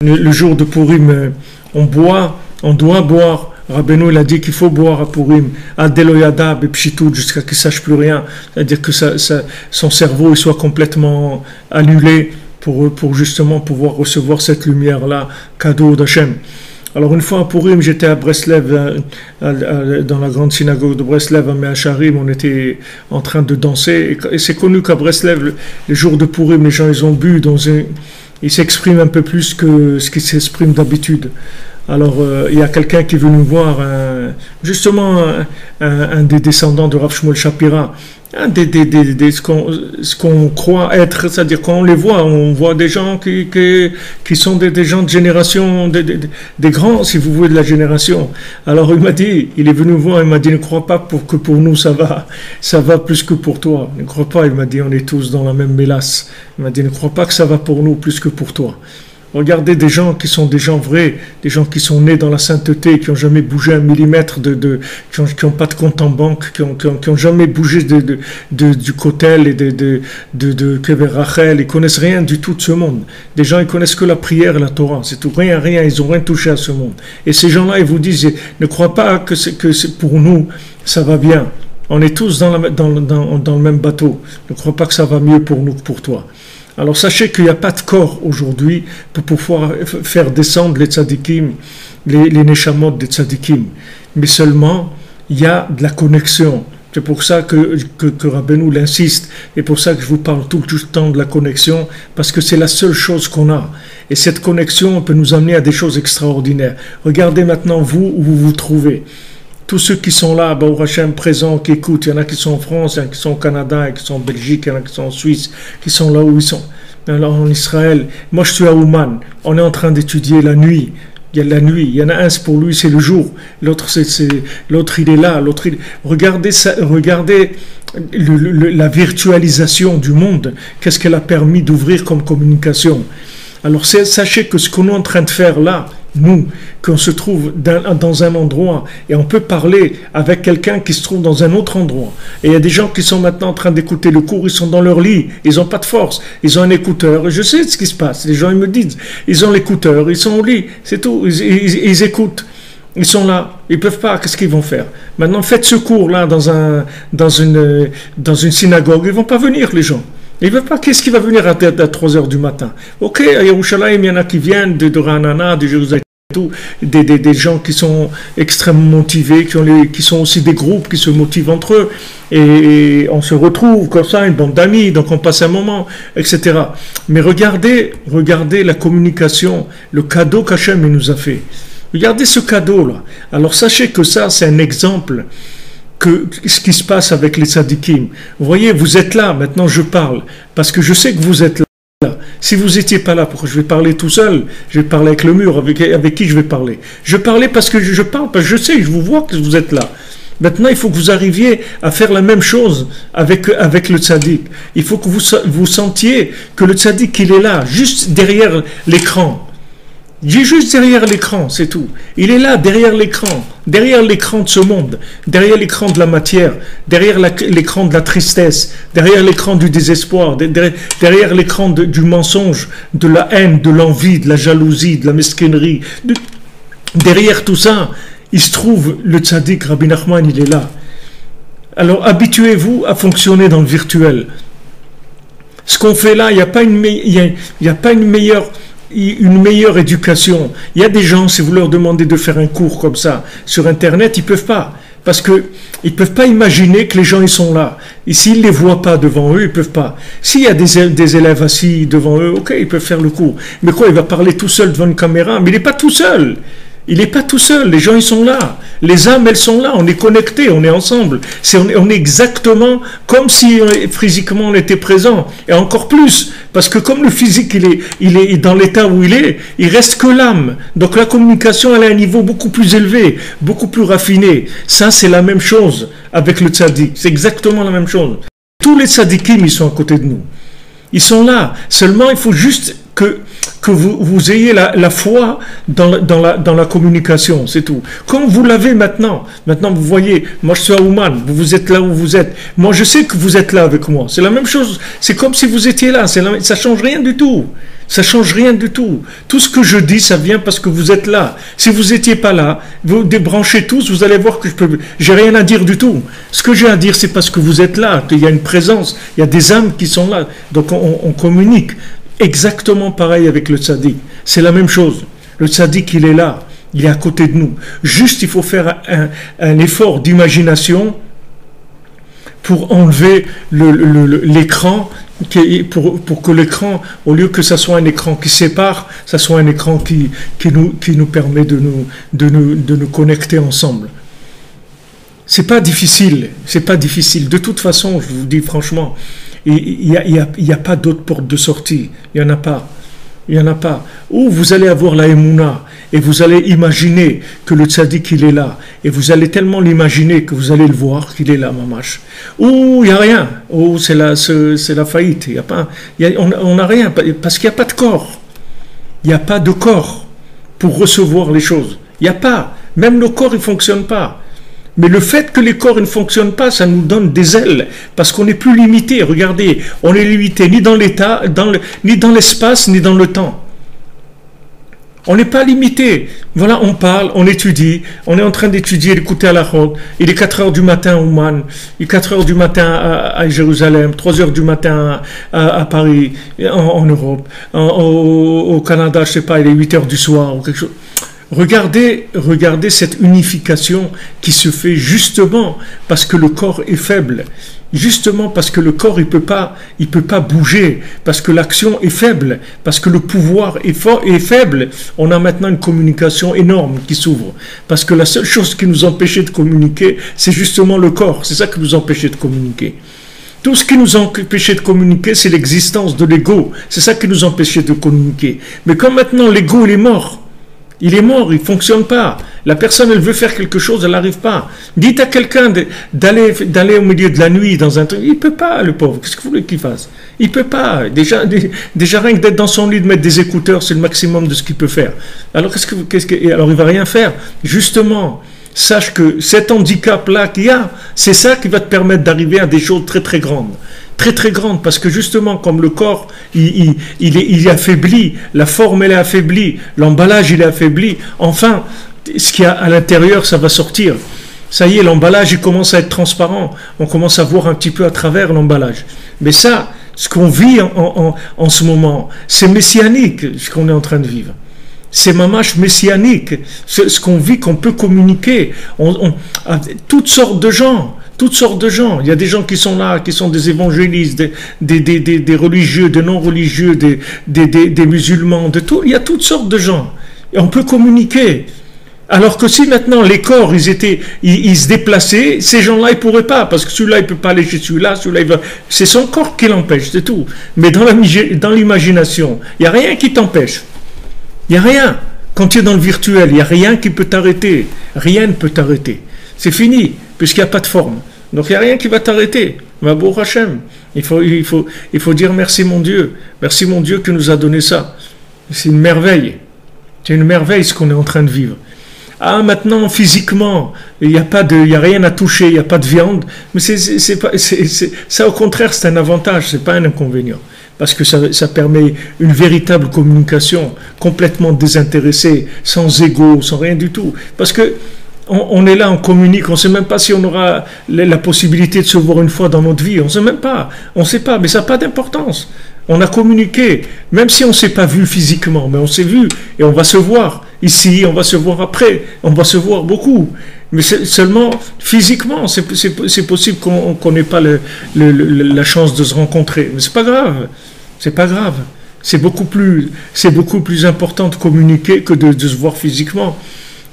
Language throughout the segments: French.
Le jour de Purim, on doit boire. Rabbeinu, il a dit qu'il faut boire à Purim, à Deloyada, Bepshitout, jusqu'à qu'il ne sache plus rien. C'est-à-dire que son cerveau il soit complètement annulé pour justement pouvoir recevoir cette lumière-là, cadeau d'Hachem. Alors une fois à Purim, j'étais à Breslev, dans la grande synagogue de Breslev, à Meacharim, on était en train de danser. Et c'est connu qu'à Breslev, les jours de Purim, les gens ils ont bu ils s'expriment un peu plus que ce qui s'exprime d'habitude. Alors, il y a quelqu'un qui est venu voir, justement, un des descendants de Rav Shmuel Shapira, ce qu'on croit être, c'est-à-dire quand on voit des gens qui sont des gens de génération, des grands, si vous voulez, de la génération. Alors, il est venu voir, il m'a dit, ne crois pas que pour nous ça va plus que pour toi. Ne crois pas, il m'a dit, on est tous dans la même mélasse. Il m'a dit, ne crois pas que ça va pour nous plus que pour toi. Regardez des gens qui sont des gens vrais, des gens qui sont nés dans la sainteté, qui n'ont jamais bougé un millimètre, qui n'ont pas de compte en banque, qui ont jamais bougé du Kotel et de Kever Rachel, ils connaissent rien du tout de ce monde. Des gens, ils connaissent que la prière et la Torah, c'est tout, rien, ils n'ont rien touché à ce monde. Et ces gens-là, ils vous disent, ne crois pas que c'est pour nous, ça va bien. On est tous dans le même bateau. Ne crois pas que ça va mieux pour nous que pour toi. Alors sachez qu'il n'y a pas de corps aujourd'hui pour pouvoir faire descendre les tzadikim, les neshamot des tzadikim. Mais seulement, il y a de la connexion. C'est pour ça que Rabbeinu l'insiste, et pour ça que je vous parle tout le temps de la connexion, parce que c'est la seule chose qu'on a. Et cette connexion peut nous amener à des choses extraordinaires. Regardez maintenant vous où vous vous trouvez. Tous ceux qui sont là, Baruch Hashem, présents, qui écoutent, il y en a qui sont en France, il y en a qui sont au Canada, il y en a qui sont en Belgique, il y en a qui sont en Suisse, qui sont là où ils sont, en Israël. Moi, je suis à Ouman, on est en train d'étudier la nuit. Il y a la nuit, il y en a un, c'est pour lui, c'est le jour. L'autre, l'autre, il est là. Regardez ça, regardez la virtualisation du monde. Qu'est-ce qu'elle a permis d'ouvrir comme communication? Alors, sachez que ce qu'on est en train de faire là, nous, qu'on se trouve dans un endroit et on peut parler avec quelqu'un qui se trouve dans un autre endroit. Et il y a des gens qui sont maintenant en train d'écouter le cours, ils sont dans leur lit, ils n'ont pas de force, ils ont un écouteur. Et je sais ce qui se passe. Les gens ils me disent, ils ont l'écouteur, ils sont au lit, c'est tout, ils écoutent. Ils sont là, ils peuvent pas, qu'est-ce qu'ils vont faire? Maintenant, faites ce cours-là dans une synagogue, ils vont pas venir les gens. Il ne veut pas, qu'est-ce qui va venir à 3 heures du matin? Ok, à Yerushalayim, il y en a qui viennent de Ranana, de Jérusalem, tout, des gens qui sont extrêmement motivés, qui sont aussi des groupes qui se motivent entre eux, et on se retrouve comme ça, une bande d'amis, donc on passe un moment, etc. Mais regardez la communication, le cadeau qu'Hachem nous a fait. Regardez ce cadeau-là. Alors sachez que ça, c'est un exemple que ce qui se passe avec les tzadikim. Vous voyez, vous êtes là, maintenant je parle, parce que je sais que vous êtes là. Si vous n'étiez pas là, pourquoi je vais parler tout seul? Je vais parler avec le mur, avec qui je vais parler? Je parlais parce que je parle, parce que je sais, je vous vois que vous êtes là. Maintenant, il faut que vous arriviez à faire la même chose avec le tzaddik. Il faut que vous sentiez que le tzaddik, il est là, juste derrière l'écran. Juste derrière l'écran, c'est tout. Il est là, derrière l'écran de ce monde, derrière l'écran de la matière, derrière l'écran de la tristesse, derrière l'écran du désespoir, derrière l'écran du mensonge, de la haine, de l'envie, de la jalousie, de la mesquinerie. Derrière tout ça, il se trouve le tzaddik, Rabbi Nachman, il est là. Alors habituez-vous à fonctionner dans le virtuel. Ce qu'on fait là, il n'y a pas une meilleure éducation. Il y a des gens, si vous leur demandez de faire un cours comme ça sur Internet, ils peuvent pas. Parce que ils peuvent pas imaginer que les gens ils sont là. Et s'ils les voient pas devant eux, ils peuvent pas. S'il y a des élèves assis devant eux, ok, ils peuvent faire le cours. Mais quoi, il va parler tout seul devant une caméra? Mais il n'est pas tout seul. Il n'est pas tout seul, les gens ils sont là, les âmes elles sont là, on est connectés, on est ensemble, on est exactement comme si physiquement on était présent, et encore plus, parce que comme le physique il est dans l'état où il reste que l'âme, donc la communication elle a un niveau beaucoup plus élevé, beaucoup plus raffiné. Ça c'est la même chose avec le tzaddik, c'est exactement la même chose. Tous les tzaddikim ils sont à côté de nous, ils sont là, seulement il faut juste que vous ayez la foi dans la communication, c'est tout. Comme vous l'avez maintenant vous voyez, moi je suis à Ouman, vous êtes là où vous êtes, moi je sais que vous êtes là avec moi, c'est la même chose, c'est comme si vous étiez là, ça change rien du tout. Ça change rien du tout. Tout ce que je dis, ça vient parce que vous êtes là. Si vous n'étiez pas là, vous débranchez tous, vous allez voir que j'ai rien à dire du tout. Ce que j'ai à dire, c'est parce que vous êtes là, qu'il y a une présence, il y a des âmes qui sont là. Donc on communique. Exactement pareil avec le tzaddik. C'est la même chose. Le tzaddik, il est là. Il est à côté de nous. Juste, il faut faire un effort d'imagination pour enlever l'écran, pour que l'écran, au lieu que ça soit un écran qui sépare, ça soit un écran qui nous permet de nous connecter ensemble. C'est pas difficile, c'est pas difficile. De toute façon, je vous dis franchement, il y a pas d'autre porte de sortie. Il y en a pas. Il n'y en a pas. Ou vous allez avoir la émouna et vous allez imaginer que le tzaddik il est là. Et vous allez tellement l'imaginer que vous allez le voir qu'il est là, mamash. Ou il n'y a rien. Ou c'est la faillite. Il y a pas, on n'a rien parce qu'il n'y a pas de corps. Il n'y a pas de corps pour recevoir les choses. Il n'y a pas. Même le corps, il ne fonctionne pas. Mais le fait que les corps ne fonctionnent pas, ça nous donne des ailes, parce qu'on n'est plus limité. Regardez, on est limité ni dans l'état, ni dans l'espace, ni dans le temps. On n'est pas limité. Voilà, on parle, on étudie, on est en train d'étudier, d'écouter à la route. Il est 4 heures du matin au Oman, il est 4 heures du matin à Jérusalem, 3 heures du matin à Paris, en Europe, au Canada, je sais pas, il est 8 heures du soir ou quelque chose. Regardez cette unification qui se fait justement parce que le corps est faible, justement parce que le corps il peut pas bouger, parce que l'action est faible, parce que le pouvoir est faible. On a maintenant une communication énorme qui s'ouvre, parce que la seule chose qui nous empêchait de communiquer, c'est justement le corps. C'est ça qui nous empêchait de communiquer. Tout ce qui nous empêchait de communiquer, c'est l'existence de l'ego. C'est ça qui nous empêchait de communiquer. Mais comme maintenant l'ego il est mort. Il est mort, il ne fonctionne pas. La personne, elle veut faire quelque chose, elle n'arrive pas. Dites à quelqu'un d'aller au milieu de la nuit dans un truc. Il ne peut pas, le pauvre. Qu'est-ce que vous voulez qu'il fasse? Il ne peut pas. Déjà rien que d'être dans son lit, de mettre des écouteurs, c'est le maximum de ce qu'il peut faire. Alors, alors il ne va rien faire. Justement, sache que cet handicap-là qu'il y a, c'est ça qui va te permettre d'arriver à des choses très très grandes. Très très grande, parce que justement comme le corps il est affaibli, la forme elle est affaiblie, l'emballage il est affaibli, enfin ce qu'il y a à l'intérieur ça va sortir. Ça y est, l'emballage il commence à être transparent, on commence à voir un petit peu à travers l'emballage. Mais ça, ce qu'on vit en ce moment, c'est messianique ce qu'on est en train de vivre. C'est mamache messianique, ce qu'on vit, qu'on peut communiquer. Toutes sortes de gens. Toutes sortes de gens. Il y a des gens qui sont là, qui sont des évangélistes, des religieux, des non-religieux, des musulmans, de tout. Il y a toutes sortes de gens. Et on peut communiquer. Alors que si maintenant les corps, ils se déplaçaient, ces gens-là, ils ne pourraient pas, parce que celui-là, il ne peut pas aller chez celui-là, il va... C'est son corps qui l'empêche, c'est tout. Mais dans l'imagination, il n'y a rien qui t'empêche. Il n'y a rien. Quand tu es dans le virtuel, il n'y a rien qui peut t'arrêter. Rien ne peut t'arrêter. C'est fini, puisqu'il n'y a pas de forme. Donc il n'y a rien qui va t'arrêter. Mabour Hachem. Il faut dire merci mon Dieu. Merci mon Dieu qui nous a donné ça. C'est une merveille. C'est une merveille ce qu'on est en train de vivre. Ah, maintenant, physiquement, il n'y a rien à toucher, il n'y a pas de viande. Mais ça, au contraire, c'est un avantage, c'est pas un inconvénient. Parce que ça permet une véritable communication complètement désintéressée, sans ego, sans rien du tout. Parce que on est là, on communique, on ne sait même pas si on aura la possibilité de se voir une fois dans notre vie, on ne sait même pas, mais ça n'a pas d'importance. On a communiqué, même si on ne s'est pas vu physiquement, mais on s'est vu et on va se voir ici, on va se voir après, on va se voir beaucoup. Mais seulement physiquement, c'est possible qu'on n'ait pas la chance de se rencontrer. Mais c'est pas grave, c'est pas grave. C'est beaucoup plus important de communiquer que de se voir physiquement.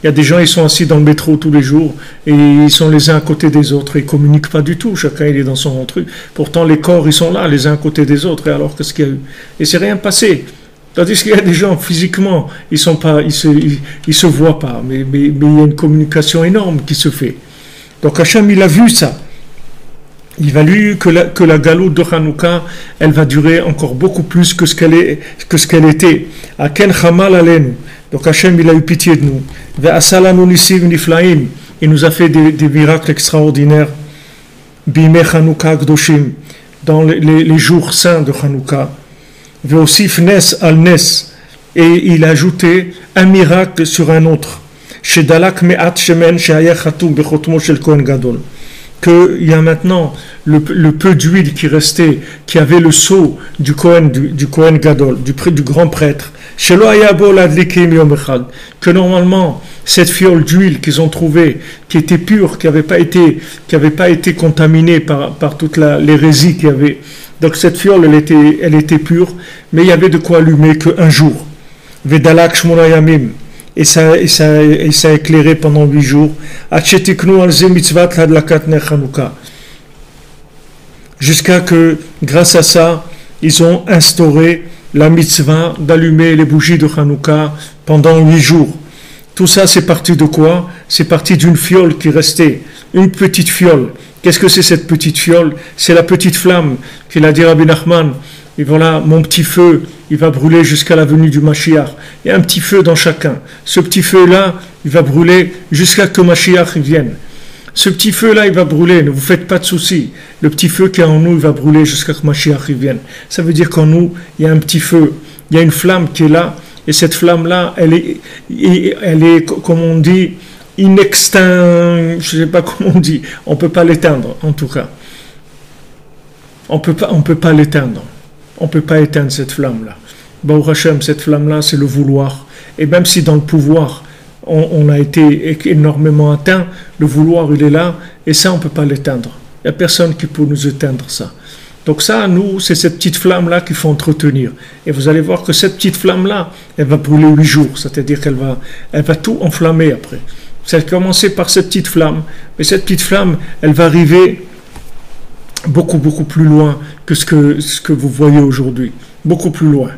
Il y a des gens, ils sont assis dans le métro tous les jours et ils sont les uns à côté des autres et ils ne communiquent pas du tout. Chacun, il est dans son truc. Pourtant, les corps, ils sont là, les uns à côté des autres. Et alors, qu'est-ce qu'il y a eu? Et c'est rien passé. Tandis qu'il y a des gens, physiquement, ils se voient pas. Mais il y a une communication énorme qui se fait. Donc, Hachem, il a vu ça. Il a vu que la galoute de Hanouka, elle va durer encore beaucoup plus que ce qu'elle était. Aken Chamal Alenu. Donc Hachem, il a eu pitié de nous. Il nous a fait des miracles extraordinaires. Bimei Hanouka Gdoshim, dans les jours saints de Hanouka. Veosif nes al nes. Et il a ajouté un miracle sur un autre. Shedalak me'at shemen she'aya chatum bechotmo shel Kohen Gadol. Qu'il y a maintenant le peu d'huile qui restait, qui avait le sceau du Kohen Gadol, du grand prêtre. Shelo haya bo ladlikim yom echad. Que normalement, cette fiole d'huile qu'ils ont trouvée, qui était pure, qui n'avait pas été contaminée par toute l'hérésie qu'il y avait. Donc cette fiole, elle était pure, mais il y avait de quoi allumer qu'un jour. Vedalak shmona yamim. Et ça a éclairé pendant 8 jours. Jusqu'à que, grâce à ça, ils ont instauré la mitzvah d'allumer les bougies de Hanouka pendant 8 jours. Tout ça, c'est parti de quoi? C'est parti d'une fiole qui restait, une petite fiole. Qu'est-ce que c'est cette petite fiole? C'est la petite flamme qu'il a dit Rabbi Nachman. Et voilà, mon petit feu, il va brûler jusqu'à la venue du Mashiach. Il y a un petit feu dans chacun. Ce petit feu-là, il va brûler jusqu'à que Mashiach vienne. Ce petit feu-là, il va brûler, ne vous faites pas de soucis. Le petit feu qui est en nous, il va brûler jusqu'à que Mashiach vienne. Ça veut dire qu'en nous, il y a un petit feu. Il y a une flamme qui est là. Et cette flamme-là, elle est, comme on dit, inextinct. Je ne sais pas comment on dit. On ne peut pas l'éteindre, en tout cas. On peut pas l'éteindre. On ne peut pas éteindre cette flamme-là. Baruch Hashem, cette flamme-là, c'est le vouloir. Et même si dans le pouvoir, on a été énormément atteint, le vouloir, il est là, et ça, on ne peut pas l'éteindre. Il n'y a personne qui peut nous éteindre ça. Donc ça, nous, c'est cette petite flamme-là qu'il faut entretenir. Et vous allez voir que cette petite flamme-là, elle va brûler 8 jours. C'est-à-dire qu'elle va tout enflammer après. Ça a commencé par cette petite flamme. Mais cette petite flamme, elle va arriver beaucoup, beaucoup plus loin que ce que vous voyez aujourd'hui. Beaucoup plus loin.